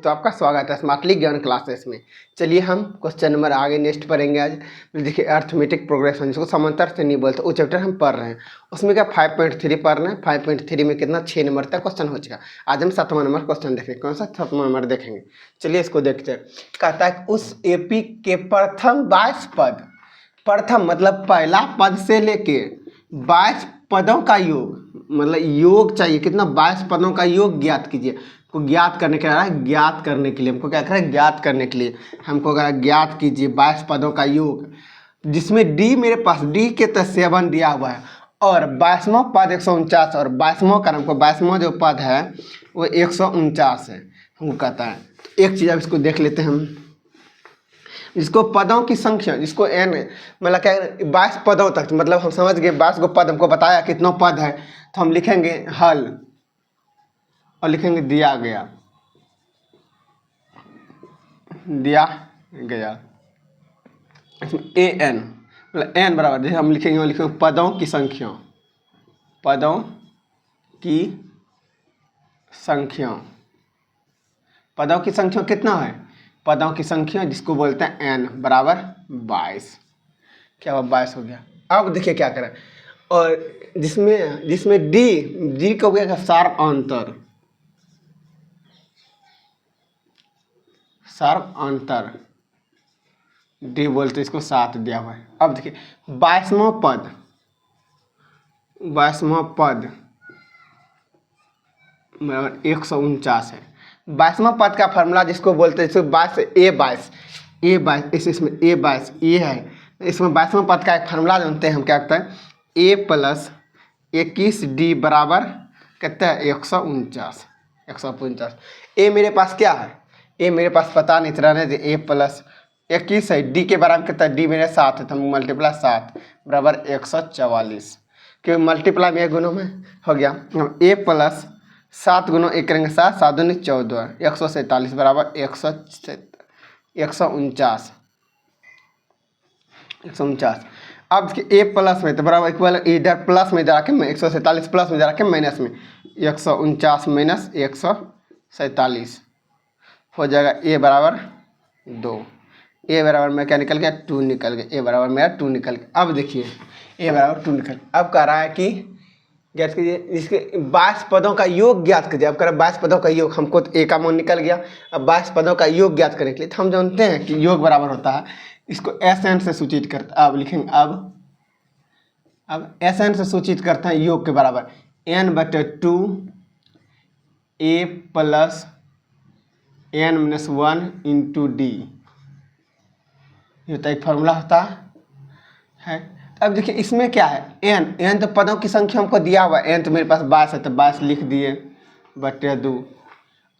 तो आपका स्वागत है स्मार्टली ज्ञान क्लासेस में। चलिए हम क्वेश्चन नंबर आगे नेक्स्ट पढ़ेंगे आज। देखिए अर्थमेटिक प्रोग्रेशन जिसको समांतर से नहीं बोलते वो चैप्टर हम पढ़ रहे हैं। उसमें क्या 5.3 पढ़ रहे हैं। 5.3 में कितना 6 नंबर तक क्वेश्चन हो चुका। आज हम 7वां नंबर क्वेश्चन देखेंगे। कौन सा 7वां नंबर देखेंगे, चलिए इसको देखते हैं। कहता है उस एपी के प्रथम 22 पद, प्रथम मतलब पहला पद से लेके 22 पदों का योग, मतलब योग चाहिए कितना 22 पदों का योग ज्ञात कीजिए। को ज्ञात करने के लिए ज्ञात करने के लिए हमको क्या करें, ज्ञात करने के लिए हमको ज्ञात कीजिए 22 पदों का योग, जिसमें डी मेरे पास डी के तहत 7 दिया हुआ है और 22वां पद 149 और 22वां का हमको 22वां जो पद है वो 149 है हमको कहता है। तो एक चीज़ अब इसको देख लेते हैं हम, जिसको पदों की संख्या जिसको एन मतलब क्या 22 पदों तक, मतलब हम समझ गए 22 गो पद हमको बताया कितना पद है, तो हम लिखेंगे हल और लिखेंगे दिया गया, दिया गया। इसमें ए एन मतलब एन बराबर जैसे हम लिखेंगे पदों की संख्या, पदों की संख्या, पदों की संख्या कितना है, पदों की संख्या जिसको बोलते हैं एन बराबर 22। क्या हुआ 22 हो गया। अब देखिए क्या करें, और जिसमें डी डी को गया सार अंतर, सर्व अंतर डी बोलते इसको 7 दिया हुआ है। अब देखिए 22वां पद, 22वां पद बराबर 149 है। 22वां पद का फार्मूला जिसको बोलते हैं इसको 22 इसमें ए 22 ये है। इसमें 22वां पद का एक फार्मूला जानते हैं हम, क्या कहते हैं ए प्लस 21 डी बराबर कहते हैं 149। ए मेरे पास क्या है, ए मेरे पास पता नहीं चला रहे ए प्लस 21 है, डी के बराबर कितना डी मेरे 7 है, तो मल्टीप्लाई 7 बराबर 144, क्योंकि मल्टीप्लाई में गुणों में हो गया। ए प्लस 7 गुणों 1 करेंगे 7, 7 दूनी 14, 147 बराबर 149। अब देखिए ए प्लस में तो बराबर इक्वल इधर प्लस में जाके मैं 147 प्लस में जाके माइनस में 149 माइनस 147 हो जाएगा ए बराबर 2। ए बराबर में क्या निकल गया 2 निकल गया, ए बराबर मेरा 2 निकल गया। अब देखिए ए बराबर 2 निकल, अब कह रहा है कि ज्ञात कीजिए इसके 22 पदों का योग ज्ञात कीजिए। अब कह रहा है 22 पदों का योग, हमको तो ए का मान निकल गया। अब 22 पदों का योग ज्ञात करने के लिए तो हम जानते हैं कि योग बराबर होता है, इसको एस एन से सूचित करते हैं। अब लिखेंगे अब एस एन से सूचित करते हैं योग के बराबर n/2 ए प्लस n-1 इंटू डी, ये तो एक फार्मूला होता है। अब देखिए इसमें क्या है एन तो पदों की संख्या हमको दिया हुआ है, एन तो मेरे पास 22 है तो 22 लिख दिए बटे 2।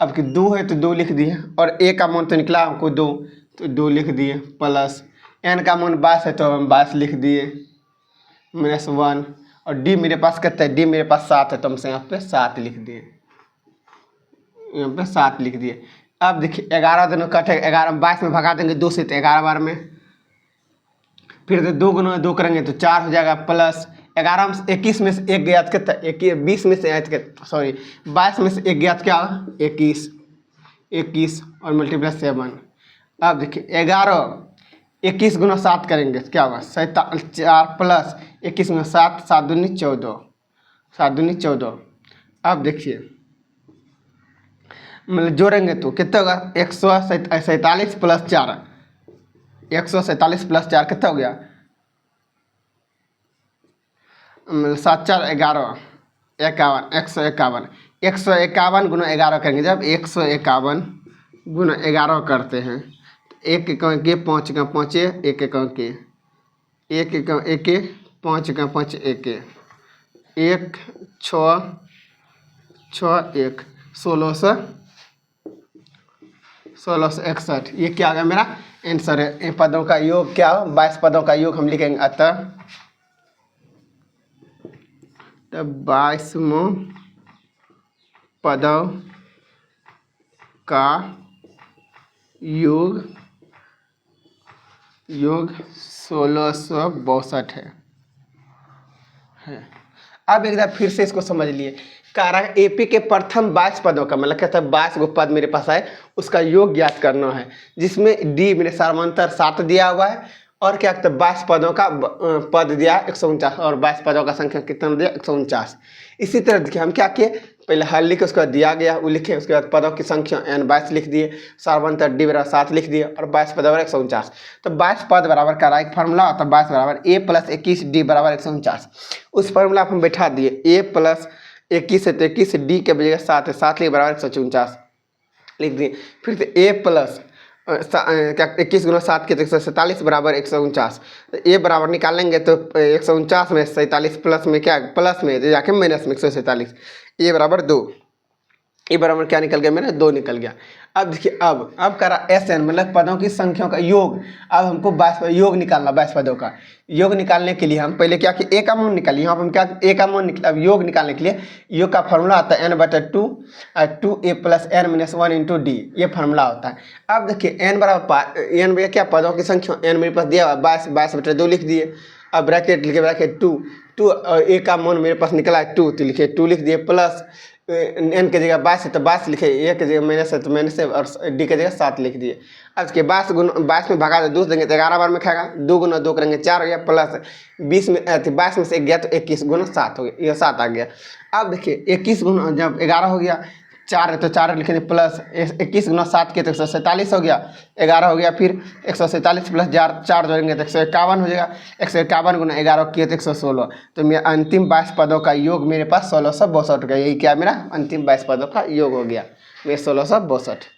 अब कि 2 है तो 2 लिख दिए, और ए का मान तो निकला हमको 2 तो 2 लिख दिए, प्लस एन का मान 22 है तो हम 22 लिख दिए -1, और डी मेरे पास कितना है, डी मेरे पास 7 है तो हमसे यहाँ पे 7 लिख दिए, यहाँ पे 7 लिख दिए। अब देखिए 11 दोनों कटे, 11 22 में भगा देंगे 2 से तो 11 बार में, फिर तो 2 गुना 2 करेंगे तो 4 हो जाएगा, प्लस 11 में 21 में से 1 गया कितना 20 में से 22 में से 1 गया क्या 21 और मल्टीप्लाई 7। अब देखिए 21 गुना 7 करेंगे क्या होगा 4 प्लस 21 गुना 7, 7 दूनी 14, 7 दूनी 14। अब देखिए मतलब जोड़ेंगे तो कितना होगा 147 प्लस 4, 147 प्लस 4 कितना हो गया 7 4 11 51, 151 गुना 11 करेंगे। जब 151 गुना 11 करते हैं तो 1 के 5 का 5 1 के 1 5 का 5 1 1 6 6 1 1661। ये क्या आ गया मेरा आंसर है। इन पदों का योग क्या हो 22 पदों का योग हम लिखेंगे, अतः तब 22 पदों का योग 1662 है। अब एक बार फिर से इसको समझ लिए। कह रहा है एपी के प्रथम 22 पदों का मतलब कहता है 22 गो पद मेरे पास आए, उसका योग ज्ञात करना है, जिसमें डी मेरे समांतर 7 दिया हुआ है और क्या कहते हैं 22 पदों का पद दिया 149 और 22 पदों का संख्या कितना दिया 149। इसी तरह देखिए हम क्या किए, पहले हल लिखे, उसके बाद दिया गया वो लिखे, उसके बाद पदों की संख्या n 22 लिख दिए, समांतर डी बराबर 7 लिख दिए और 22 पद बराबर 149। तो 22 पद बराबर का एक फार्मूला होता है 22 बराबर a प्लस 21 डी बराबर 149। उस फार्मूला पर हम बैठा दिए a प्लस 21 है तो 21 डी के बजाय 7 है, 7 लिख बराबर 149 लिख दिए। फिर से a प्लस क्या 21 गुना 7 के तो 147 बराबर 149। तो ए बराबर निकालेंगे तो 149 में 47 प्लस में क्या प्लस में तो जाके माइनस में 147, ए बराबर 2। ए बराबर क्या निकल गया मेरा 2 निकल गया। अब देखिए अब करा एस एन मतलब पदों की संख्याओं का योग। अब हमको 22 योग निकालना 22 पदों का योग निकालने के लिए हम पहले क्या कि ए का मान निकालिए। यहाँ पर हम क्या ए का मान निकल, अब योग निकालने के लिए योग का फॉर्मूला आता है n/2 2a plus n minus 1 into D, ये फार्मूला होता है। अब देखिए n बराबर n में क्या पदों की संख्या n मेरे पास दिया हुआ 22/2 लिख दिए। अब ब्रैकेट लिखे ब्रैकेट 2 और ए का मान मेरे पास निकला है 2 तो लिखे 2 लिख दिए प्लस एन के जगह 22 है तो 22 लिखे, ए के जगह माइनस है तो माइनस है और डी के जगह 7 लिख दिए। अब इसके 22 में भगा दो 2 देंगे तो 11 बार में खाएगा, 2 गुना 2 करेंगे 4 हो गया प्लस 20 में 22 में से 1 गया तो 21 गुना 7 हो गया, यह 7 आ गया। अब देखिए 21 गुना जब 11 हो गया 4 है तो 4 लिखेंगे प्लस 21 गुना 7 के तो 147 हो गया, 11 हो गया फिर 147 प्लस 4 जोड़ेंगे तो 151 हो जाएगा, 151 गुना 11 किए तो 116। तो मेरा अंतिम 22 पदों का योग मेरे पास 1662 का, यही क्या मेरा अंतिम 22 पदों का योग हो गया मेरे 1662।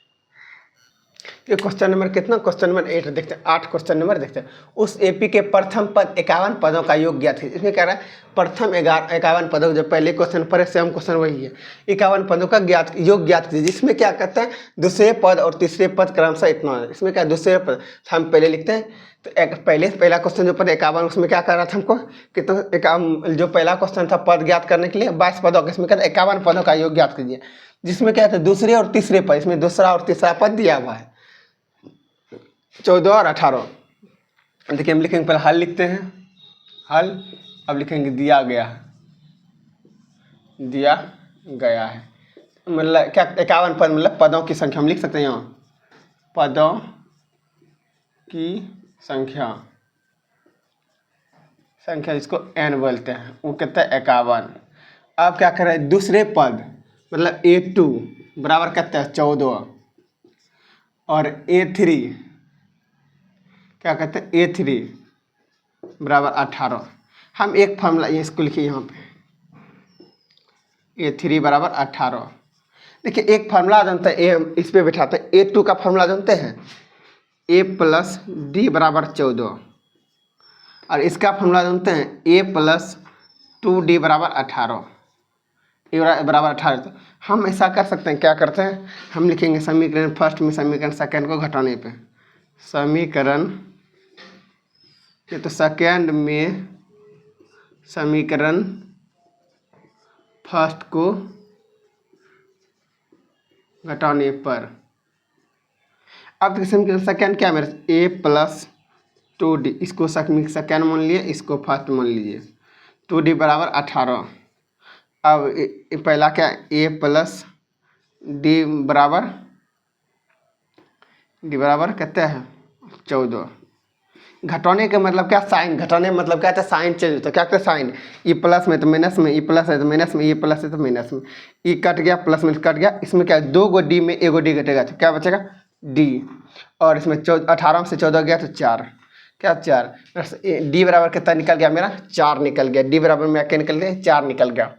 ये क्वेश्चन नंबर कितना, क्वेश्चन नंबर 8 देखते हैं। 8 क्वेश्चन नंबर देखते हैं। उस एपी के प्रथम पद 51 पदों का योग ज्ञात है। इसमें कह रहा है प्रथम 51 पदों, जो पहले क्वेश्चन पर सेम क्वेश्चन वही है, 51 पदों का योग ज्ञात कीजिए, जिसमें क्या कहते हैं दूसरे पद और तीसरे पद क्रमशः इतना है। इसमें क्या दूसरे पद हम पहले लिखते हैं तो पहला क्वेश्चन जो पद 51 उसमें क्या कर रहा था हमको कितना, जो पहला क्वेश्चन था पद ज्ञात करने के लिए 22 पदों का, इसमें कहते 51 पदों का योग ज्ञात कीजिए, जिसमें क्या है दूसरे और तीसरे पद, इसमें दूसरा और तीसरा पद दिया हुआ है 14 और 18। देखिए हम लिखेंगे पहले हल लिखते हैं, हल अब लिखेंगे दिया गया है मतलब क्या 51 पद मतलब पदों की संख्या हम लिख सकते हैं यहाँ, पदों की संख्या जिसको n बोलते हैं वो कहते हैं 51। अब क्या करें दूसरे पद मतलब A2 बराबर कहते हैं 14 और A3 क्या कहते हैं A3 बराबर 18। हम एक फार्मूला इसको लिखिए यहाँ पे A3 बराबर 18। देखिए एक फार्मूला जानते हैं इस पे बैठाते हैं, A2 का फार्मूला जानते हैं A प्लस डी बराबर 14 और इसका फार्मूला जानते हैं A प्लस 2D बराबर 18, ए बराबर 18। तो हम ऐसा कर सकते हैं, क्या करते हैं हम लिखेंगे समीकरण फर्स्ट में समीकरण सेकेंड को घटाने पे, समीकरण ये तो सेकेंड में समीकरण फर्स्ट को घटाने पर। अब समीकरण सेकेंड क्या मेरे A प्लस 2D, इसको सेकेंड मान लिए, इसको फर्स्ट मान लीजिए, 2D बराबर 18। अब पहला क्या A प्लस डी बराबर कहते हैं 14। घटाने का मतलब क्या साइन, घटाने मतलब क्या था साइन चेंज होता है, क्या कहते हैं साइन, ई प्लस में तो माइनस में, ई प्लस है तो माइनस में, ई प्लस है तो माइनस में, ई कट गया प्लस में कट गया, इसमें क्या 2 गो डी में 1 गो डी घटेगा तो क्या बचेगा डी, और इसमें 18 से 14 गया तो 4, क्या 4 डी बराबर कितना निकल गया मेरा 4 निकल गया, डी बराबर में क्या निकल गया 4 निकल गया।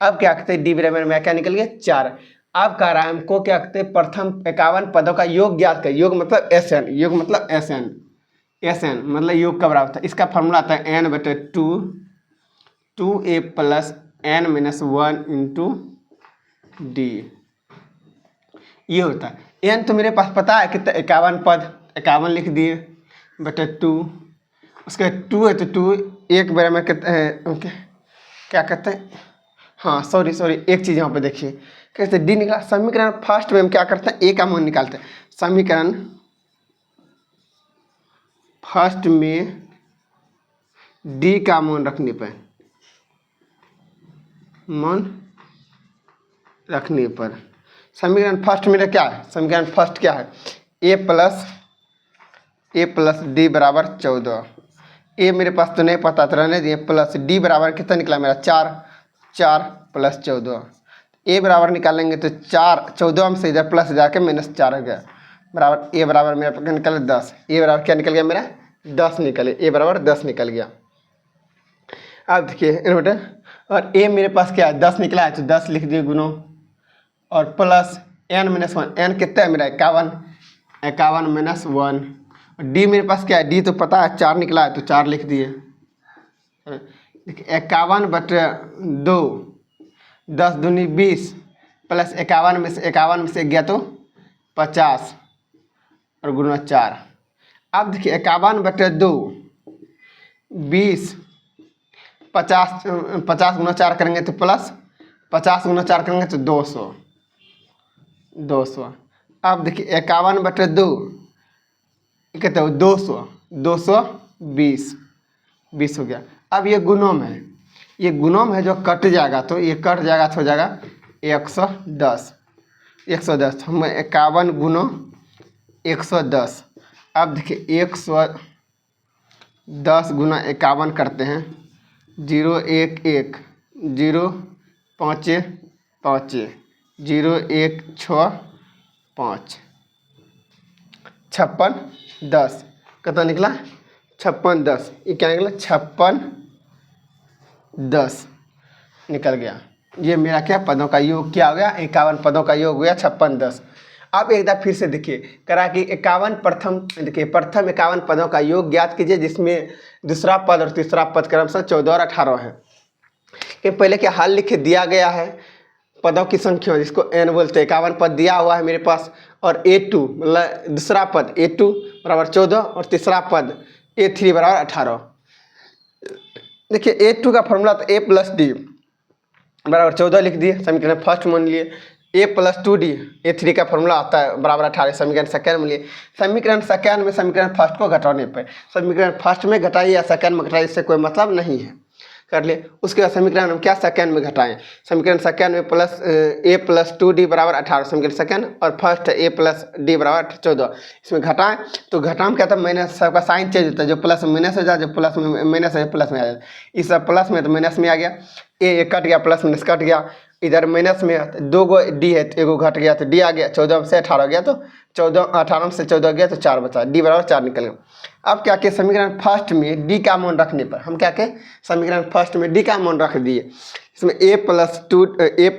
अब क्या कहते हैं डी बराबर में क्या निकल गया 4। अब कह रहा है हमको क्या कहते हैं प्रथम 51 पदों का योग ज्ञात कर, योग मतलब SN, योग मतलब SN मतलब योग का बराबर था, इसका फॉर्मूला आता है n/2 2a plus n minus 1 into D, ये होता है। n तो मेरे पास पता है कितना 51 पद, 51 लिख दिए बटे 2, उसके 2 है तो 2 एक बार में कहते हैं क्या कहते हैं, हाँ सॉरी एक चीज़ यहाँ पे देखिए कैसे डी निकला। समीकरण फर्स्ट में हम क्या करते हैं ए का मान निकालते हैं, समीकरण फर्स्ट में डी का मान रखने पर मान रखने पर। समीकरण फर्स्ट मेरा क्या है? समीकरण फर्स्ट क्या है? ए प्लस डी बराबर 14। ए मेरे पास तो नहीं पता था, रहने दिए। प्लस डी बराबर कितना निकला मेरा? 4 प्लस 14। ए बराबर निकालेंगे तो 4, 14 में से इधर प्लस जाके -4 हो गया, बराबर ए बराबर मेरा क्या निकला? 10। ए बराबर क्या निकल गया मेरा? 10 निकले। ए बराबर 10 निकल गया। अब देखिए इन्वर्टर, और ए मेरे पास क्या है? 10 निकला है तो 10 लिख दिए गुनो, और प्लस n-1। n कितना है मेरा? 51 -1। डी मेरे पास क्या है? डी तो पता है 4 निकला है तो 4 लिख दिए। 51/2, 10 दूनी 20, प्लस 51 में से गया तो 50 और गुना 4। अब देखिए 51/2, 20, 50 गुना 4 करेंगे तो प्लस, 50 गुना 4 करेंगे तो 200। अब देखिए 51/2 कहते हो 220 हो गया। अब ये गुणों में है, ये गुणों में है जो कट जाएगा तो ये कट जाएगा तो हो जाएगा 110। हम 51 गुणों 110। अब देखिए 110 गुना 51 करते हैं, 0 1 1, 0 5 5, 0 1 6 5, 56 10। कितना निकला? 56 10। ये क्या निकला? 56 10 निकल गया। ये मेरा क्या पदों का योग क्या हो गया? 51 पदों का योग हो गया 56 10। अब एक बार फिर से देखिए करा कि 51 प्रथम 51 पदों का योग ज्ञात कीजिए जिसमें दूसरा पद और तीसरा पद क्रमशः 14 और 18 है। कि पहले क्या हल लिख दिया गया है पदों की संख्या जिसको n बोलते हैं। 51 पद दिया हुआ है मेरे पास, और A2 मतलब दूसरा पद A2 बराबर 14 और तीसरा पद A3 बराबर 18। देखिए A2 का फॉर्मूला तो A प्लस डी बराबर 14 लिख दिए, समीकरण फर्स्ट मान लिए। A प्लस 2D A3 का फॉर्मूला आता है बराबर 18, समीकरण सेकेंड में लिए। समीकरण सेकेंड में समीकरण फर्स्ट को घटाने पर, समीकरण फर्स्ट में घटाइए या सेकेंड में घटाइए इससे कोई मतलब नहीं है, कर लिए। उसके बाद समीकरण हम क्या सेकेंड में घटाएं? समीकरण सेकेंड में A प्लस 2D बराबर 18 समीकरण सेकेंड, और फर्स्ट A प्लस डी बराबर 14। इसमें घटाएं तो घटाम क्या था? माइनस, सबका साइन चेंज होता है, जो प्लस में माइनस हो जाए, जो प्लस में माइनस है प्लस में आ जाए। इस सब प्लस में तो माइनस में आ गया, ए कट गया, प्लस माइनस कट गया। इधर माइनस में 2 गो डी है तो एगो घट गया तो डी आ गया। 14 से 18 गया तो 18 से 14 गया तो 4 बचा, डी बराबर 4 निकल गया। अब क्या के समीकरण फर्स्ट में डी का मान रखने पर हम क्या के समीकरण फर्स्ट में डी का मान रख दिए। इसमें A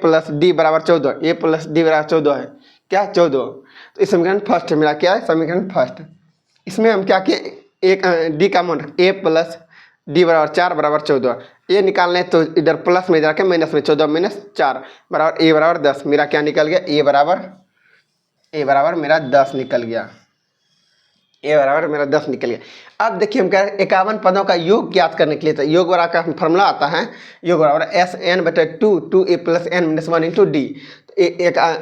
प्लस डी बराबर 14, A प्लस डी बराबर 14 है क्या? 14। तो इस समीकरण फर्स्ट मेरा क्या है? समीकरण फर्स्ट। इसमें हम क्या के एक डी का मान A प्लस डी बराबर 4 बराबर 14। ये निकालने तो इधर प्लस में जाके माइनस में 14 - 4 बराबर A बराबर 10। मेरा क्या निकल गया? A बराबर मेरा 10 निकल गया। A बराबर मेरा 10 निकल गया। अब देखिए हम कह रहे हैं 51 पदों का योग ज्ञात करने के लिए तो योग बराबर का फॉर्मूला आता है, योग बराबर SN/2 2A + n - 1 × D।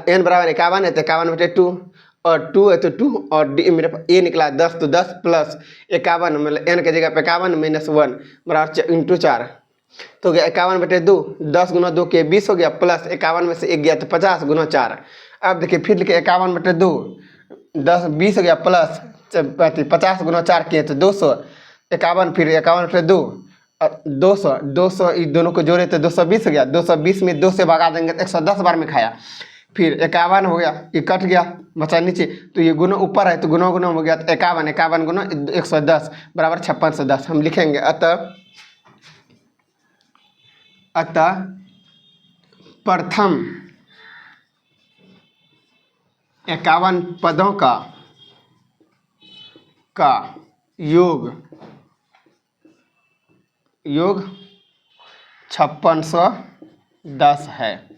n बराबर 51 है तो 51/2 और 2 है तो 2 और डी मेरे पास A निकला 10 तो 10 प्लस 51 मतलब n की जगह पे 51 - 1 बराबर × 4 तो गया 51/2। 10 गुना 2 के 20 हो गया, प्लस 51 में से 1 गया तो 50 गुना 4। अब देखिए फिर लिखे 51/2, 10 20 हो गया, प्लस 50 गुना 4 किए तो 200। 51 फिर 51/2 और 200 इस दोनों को जोड़े तो 220 हो गया। 220 में 2 से भगा देंगे तो 110 बार में खाया। फिर 51 हो गया, ये कट गया बचा नीचे, तो ये गुना ऊपर है तो गुना हो गया तो 51 गुना 110 बराबर 5610 हम लिखेंगे। अतः प्रथम 51 पदों का योग 5610 है।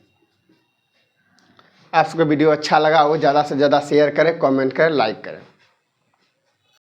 आपको वीडियो अच्छा लगा हो ज़्यादा से ज़्यादा शेयर करें, कमेंट करें, लाइक करें।